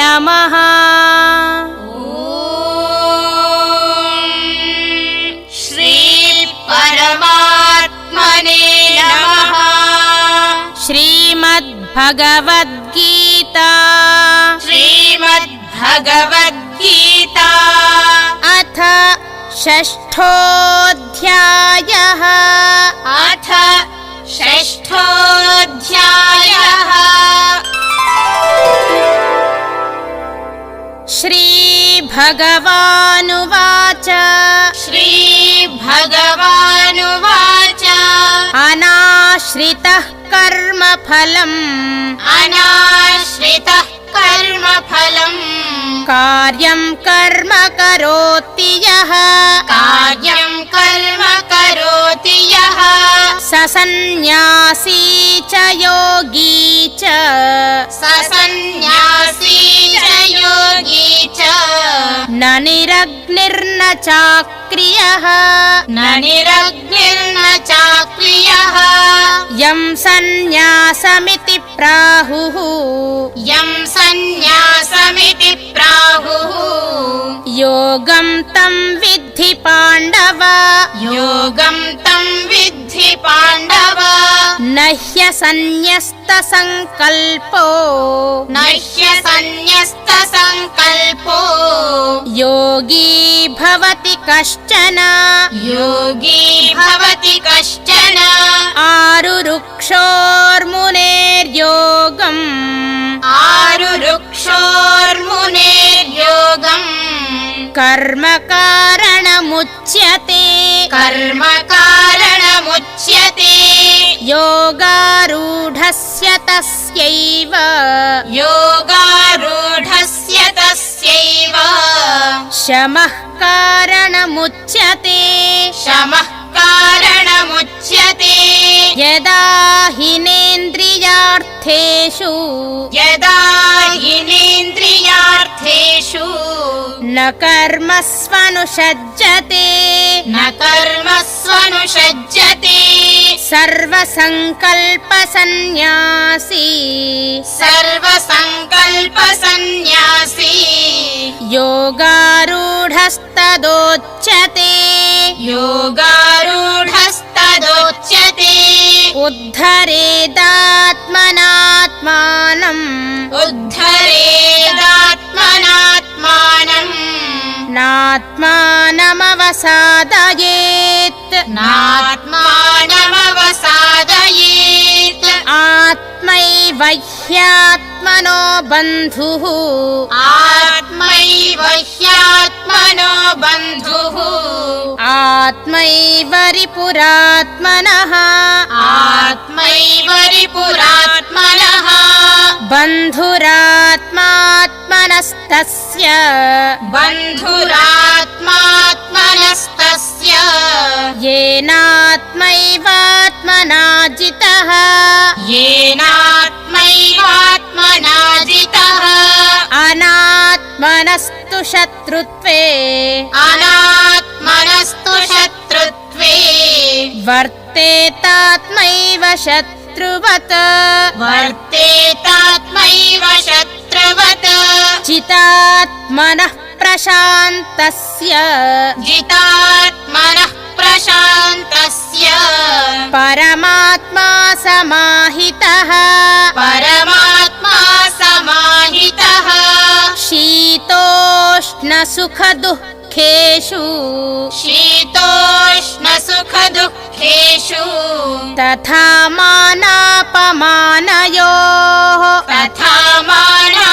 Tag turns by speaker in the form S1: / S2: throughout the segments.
S1: ನಮಃ.
S2: ಶ್ರೀ ಪರಮಾತ್ಮನೇ ನಮಃ.
S1: ಶ್ರೀಮದ್ಭಗವದ್ಗೀತಾ
S2: ಶ್ರೀಮದ್ಭಗವದ್ಗೀತಾ
S1: ಅಥ ಷಷ್ಠೋऽಧ್ಯಾಯಃ.
S2: ಅಥ ಷಷ್ಠೋऽಧ್ಯಾಯಃ.
S1: ಶ್ರೀಭಗವಾನುವಾಚ
S2: ಶ್ರೀಭಗವಾನುವಾಚ
S1: ಅನಾಶ್ರಿತಃ ಕರ್ಮಫಲಂ
S2: ಅನಾಶ್ರಿತಃ ಕರ್ಮಫಲಂ
S1: ಕಾರ್ಯಂ ಕರ್ಮ ಕರೋತಿ ಯಃ
S2: ಕಾರ್ಯಂ ಕರ್ಮ ಕರೋತಿ ಯಃ
S1: ಸ ಸನ್ಯಾಸೀ ಚ ಯೋಗೀ ಚ
S2: ಸ ಸನ್ಯಾಸೀ ಚ ಯೋಗೀ ಚ
S1: ನ ನಿರಗ್ನಿರ್ನ ಚಾಕ್ರಿಯಃ
S2: ನ ನಿರಗ್ನಿರ್ನ ಚಾಕ್ರಿಯಃ
S1: ಯಂ ಸನ್ಯಾಸಮಿತಿ ಪ್ರಾಹುಃ
S2: ಯಂ ಸನ್ಯಾಸಮಿತಿ ಪ್ರಾಹುಃ
S1: ಯೋಗಂ ತಂ ವಿದ್ಧಿ ಪಾಂಡವ
S2: ಯೋಗಂ ತಂ ವಿದ್ಧಿ ಪಾಂಡವ
S1: ನ ಹ್ಯಸನ್ಯಸ್ತ ಸಂಕಲ್ಪೋ
S2: ನ ಹ್ಯಸನ್ಯಸ್ತ ಸಂಕಲ್ಪೋ
S1: ಯೋಗೀ ಭವತಿ ಕಶ್ಚನ
S2: ಯೋಗೀ ಭವತಿ ಕಶ್ಚನ
S1: ಆರುರುಕ್ಷೋರ್ಮುನೇರ್ಯೋಗಂ
S2: ಆರುರುಕ್ಷೋರ್ಮುನೇರ್ಯೋಗಂ
S1: ಕರ್ಮ ಕಾರಣಮುಚ್ಯತೆ
S2: ಕರ್ಮ ಕಾರಣಮುಚ್ಯತೆ
S1: ಯೋಗಾರೂಢಸ್ಯ ತಸ್ಯೈವ
S2: ಯೋಗಾರೂಢಸ್ಯ ತಸ್ಯೈವ
S1: ಶಮಃ ಕಾರಣಮುಚ್ಯತೆ
S2: ಶಮಃ ಕಾರಣಮುಚ್ಯತೆ
S1: ಯದಾ ಹಿನೇಂದ್ರಿಯಾರ್ಥೇಷು
S2: ಯದಾ ಹಿನೇಂದ್ರಿಯಾರ್ಥೇಷು
S1: ನ ಕರ್ಮಸ್ವನುಷಜ್ಜತೆ
S2: ನ ಕರ್ಮಸ್ವನುಷಜ್ಜತೆ
S1: ಸರ್ವಸಂಕಲ್ಪ ಸನ್ಯಾಸಿ
S2: ಸರ್ವಸಂಕಲ್ಪ ಸನ್ಯಾಸಿ
S1: ಯೋಗಾರೂಢಸ್ತದೋಚ್ಯತೆ
S2: ಯೋಗಾರೂಢಸ್ತದೋಚ್ಯತೆ
S1: ಉದ್ಧರೇದಾತ್ಮನಾತ್ಮಾನಂ
S2: ಉದ್ಧರೇದಾತ್ಮನಾತ್ಮಾನಂ
S1: ನಾತ್ಮಾನಮವಸಾದಯೇತ್
S2: ನಾತ್ಮಾನಮವಸಾದಯೇತ್
S1: ಆತ್ಮೈವ ಹ್ಯಾತ್ಮನೋ ಬಂಧುಃ
S2: ಆತ್ಮೈವ ಹ್ಯಾತ್ಮನೋ ಬಂಧುಃ
S1: ಆತ್ಮೈವ ರಿಪುರಾತ್ಮನಃ
S2: ಆತ್ಮೈವ ರಿಪುರಾತ್ಮನಃ
S1: ಬಂಧುರಾತ್ಮಾತ್ಮನಸ್ತಸ್ಯ
S2: ಬಂಧುರಾತ್ಮಾತ್ಮನಸ್ತಸ್ಯ
S1: ಯೇನಾತ್ಮೈವಾತ್ಮನಾ ಜಿತಃ
S2: ಯೇನಾತ್ಮೈವಾತ್ಮನಾ ಜಿತಃ
S1: ಅನಾತ್ಮನಸ್ತು ಶತ್ರುತ್ವೇ
S2: ಅನಾತ್ಮನಸ್ತು ಶತ್ರುತ್ವೇ
S1: ವರ್ತೇತಾತ್ಮೈವ ಶತ್ರುವತ್
S2: ವರ್ತೇತಾತ್ಮೈವ ಶತ್ರುವತ್
S1: ಚಿತಾತ್ಮನಃ ಪ್ರಶಾಂತಸ್ಯ
S2: ಜಿತಾತ್ಮನಃ ಪ್ರಶಾಂತಸ್ಯ
S1: ಪರಮಾತ್ಮಾ ಸಮಾಹಿತಃ
S2: ಪರಮಾತ್ಮಾ ಸಮಾಹಿತಃ
S1: ಶೀತೋಷ್ಣ ಸುಖ ದುಃಖೇಷು
S2: ಶೀತೋಷ್ಣ ಸುಖ ದುಃಖೇಷು
S1: ತಥಾ ಮಾನಾಪಮಾನಯೋಃ
S2: ತಥಾ ಮಾನಾಪಮಾನಯೋಃ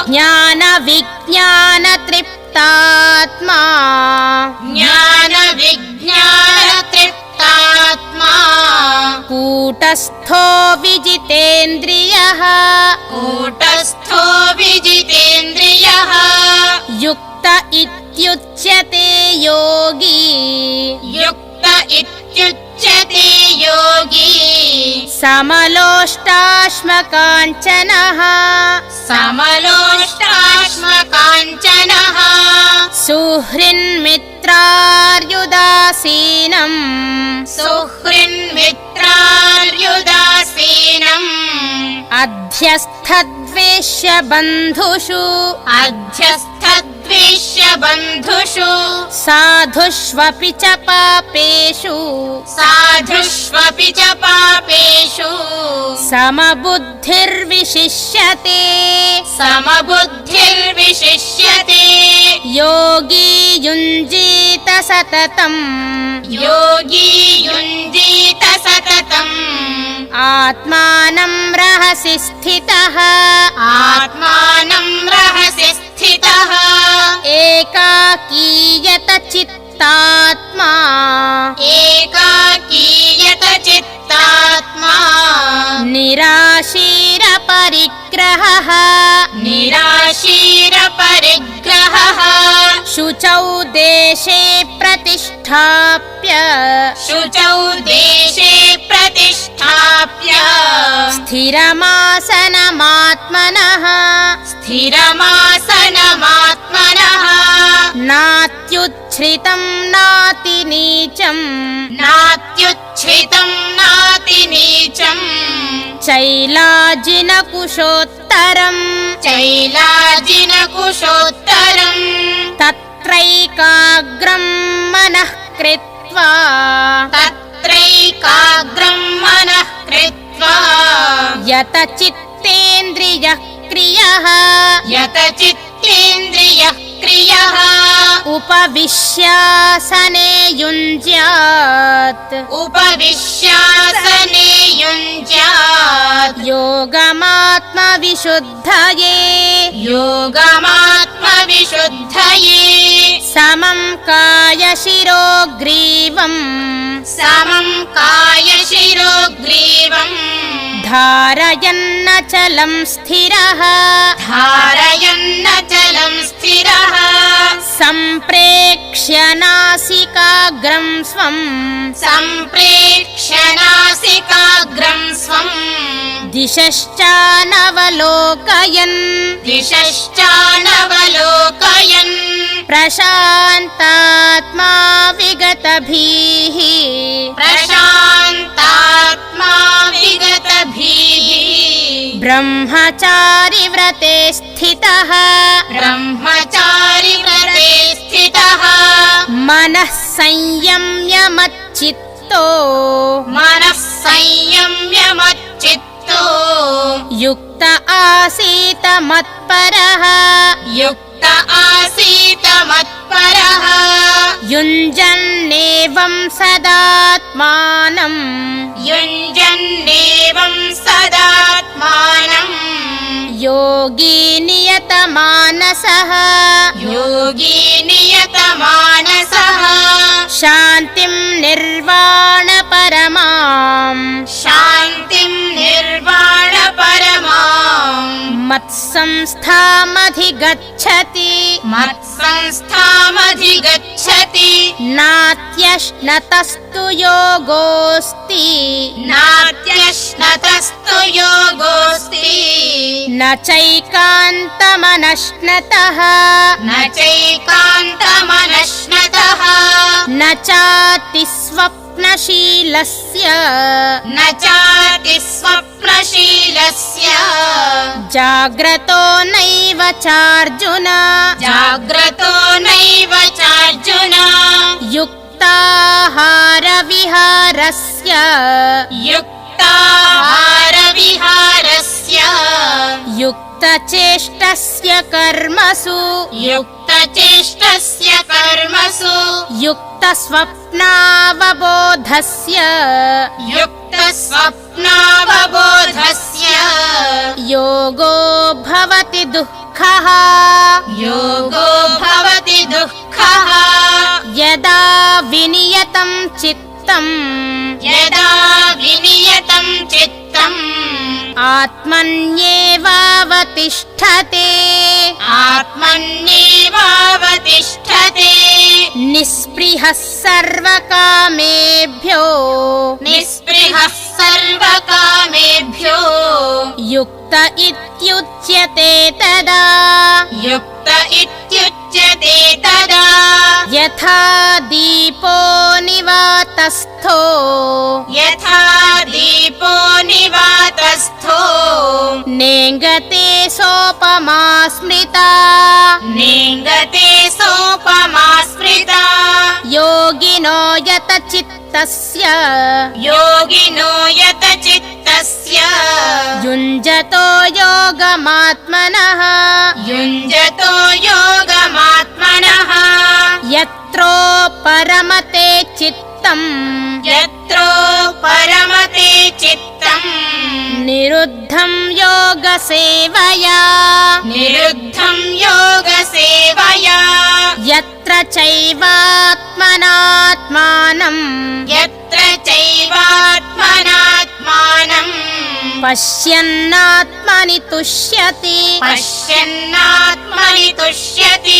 S1: ಜ್ಞಾನ ವಿಜ್ಞಾನ ತೃಪ್ತಾತ್ಮಾ
S2: ಜ್ಞಾನ ವಿಜ್ಞಾನ ತೃಪ್ತಾತ್ಮಾ
S1: ಕೂಟಸ್ಥೋ ವಿಜಿತೇಂದ್ರಿಯಃ
S2: ಕೂಟಸ್ಥೋ ವಿಜಿತೇಂದ್ರಿಯಃ
S1: ಯುಕ್ತ ಇತ್ಯುಚ್ಯತೆ ಯೋಗಿ
S2: ಯುಕ್ತ ಇತ್ಯುಚ್ಯತೆ ಯೋಗಿ
S1: ಸಮಲೋಷ್ಟಾಶ್ಮಕಾಂಚನಃ
S2: ಸಮಲೋಷ್ಟಾಶ್ಮಕಾಂಚನಃ
S1: ಸುಹೃನ್ಮಿತ್ರಾರ್ಯುದಾಸೀನಂ
S2: ಸುಹೃನ್ಮಿತ್ರಾರ್ಯುದಾಸೀನಂ
S1: ಅಧ್ಯಸ್ಥದ್ವೇಷ अध्यस्थद्वेष्य बन्धुषु
S2: अध्यस्थद्वेष्य बन्धुषु
S1: साधुष्वपि च पापेषु
S2: साधुष्वपि च पापेषु
S1: समबुद्धिर्विशिष्यते
S2: समबुद्धिर्विशिष्यते
S1: योगी युञ्जीत सततम्
S2: योगी युञ्जीत सततम्
S1: आत्मानं रहसि स्थितः
S2: आत्मानं रहसि स्थितः
S1: एकाकीयत चित्तात्मा
S2: एकाकीयत चित्तात्मा
S1: निराशीरपरिग्रहः
S2: निराशीरपरिग्रहः
S1: शुचौ देशे प्रतिष्ठाप्य
S2: शुचौ देशे प्रतिष्ठाप्य
S1: स्थिरमासनमात्मनः
S2: स्थिरमासनमात्मनः
S1: नात्युच्छ्रितं नातिनीचं
S2: नात्युच्छ्रितं नातिनीचम्
S1: चैलाजिनकुशोत्तरम्
S2: चैलाजिनकुशोत्तरम्
S1: तत्रैकाग्रं मनः कृत्वा
S2: तत्रैकाग्रं मनः कृत्वा
S1: यतचित्तेन्द्रियः क्रियः
S2: यतचित्तेन्द्रियः क्रियः
S1: उपविश्यासने युञ्ज्यात्
S2: उपविश्यासने युञ्ज्यात्
S1: योगमात्मविशुद्धये
S2: योगमात्मविशुद्धये
S1: समं कायशिरो ग्रीवम्
S2: समं कायशिरोग्रीवम्
S1: धारयन्नचलं स्थिरः
S2: धारयन्नचलं स्थिरः
S1: सम्प्रेक्ष्य नासिकाग्रं स्वम्
S2: सम्प्रेक्ष्य नासिकाग्रं स्वम्
S1: दिशश्चानवलोकयन्
S2: दिशश्चानवलोकयन्
S1: प्रशान्तात्मा विगतभीः
S2: प्रशान्तात्मा विगतभीः
S1: ब्रह्मचारि व्रते स्थितः
S2: ब्रह्मचारि व्रते स्थितः
S1: मनः संयम्य मच्चित्तो
S2: मनः संयम्य मच्चित्तो
S1: युक्त आसीत मत्परः
S2: युक्त आसीत मत्परः
S1: युञ्जन्नेवं सदात्मानम्
S2: युञ्जन्नेवं सदात्मानम्
S1: योगी नियतमानसः
S2: योगी नियतमानसः
S1: शान्तिं निर्वाणपरमाम्
S2: शान्तिं निर्वाणपरमाम्
S1: मत्संस्थामधिगच्छति
S2: मत्संस्थामधिगच्छति
S1: नात्यश्नतस्तु योगोऽस्ति
S2: नात्यश्नतस्तु योगोऽस्ति
S1: न चैकान्तमनश्नतः
S2: न चैकान्तमनश्नतः
S1: न चातिस्वप्नशीलस्य
S2: न चातिस्वप्नशीलस्य
S1: जाग्रतो नैव चार्जुन
S2: जाग्रतो नैव चार्जुन
S1: युक्ताहारविहारस्य
S2: युक्ताहारविहारस्य
S1: युक्तचेष्टस्य कर्मसु
S2: युक्तचेष्टस्य कर्मसु
S1: युक्तस्वप्नावबोधस्य
S2: युक्तस्वप्नावबोधस्य
S1: योगो भवति दुःखः
S2: योगो भवति दुःखः
S1: यदा विनियतं चित्तम्
S2: यदा विनियतं चित्तम्
S1: आत्मन्येवावतिष्ठते
S2: आत्मन्येवावतिष्ठते
S1: निःस्पृहः सर्वकामेभ्यो
S2: निःस्पृहः सर्वकामेभ्यो
S1: युक्त इत्युच्यते तदा
S2: युक्त इत्युच्यते तदा
S1: यथा दीपो निवातस्थो
S2: यथा दीपो निवातस्थो
S1: नेङ्गते सोपमा स्मृता
S2: नेङ्गते सोपमा स्मृता
S1: योगिनो यतचित्तस्य
S2: योगिनो यतचित्तस्य
S1: युञ्जतो योगमात्मनः
S2: युञ्जतो योगमात्मनः
S1: यत्रो परमते चित्तम्
S2: यत्रो परमते चित्तम्
S1: निरुद्धं योगसेवया
S2: निरुद्धं योगसेवया
S1: यत्र चैवात्मनात्मानम्
S2: यत्र चैवात्मनात्मानम्
S1: पश्यन्नात्मनि तुष्यति
S2: पश्यन्नात्मनि तुष्यति।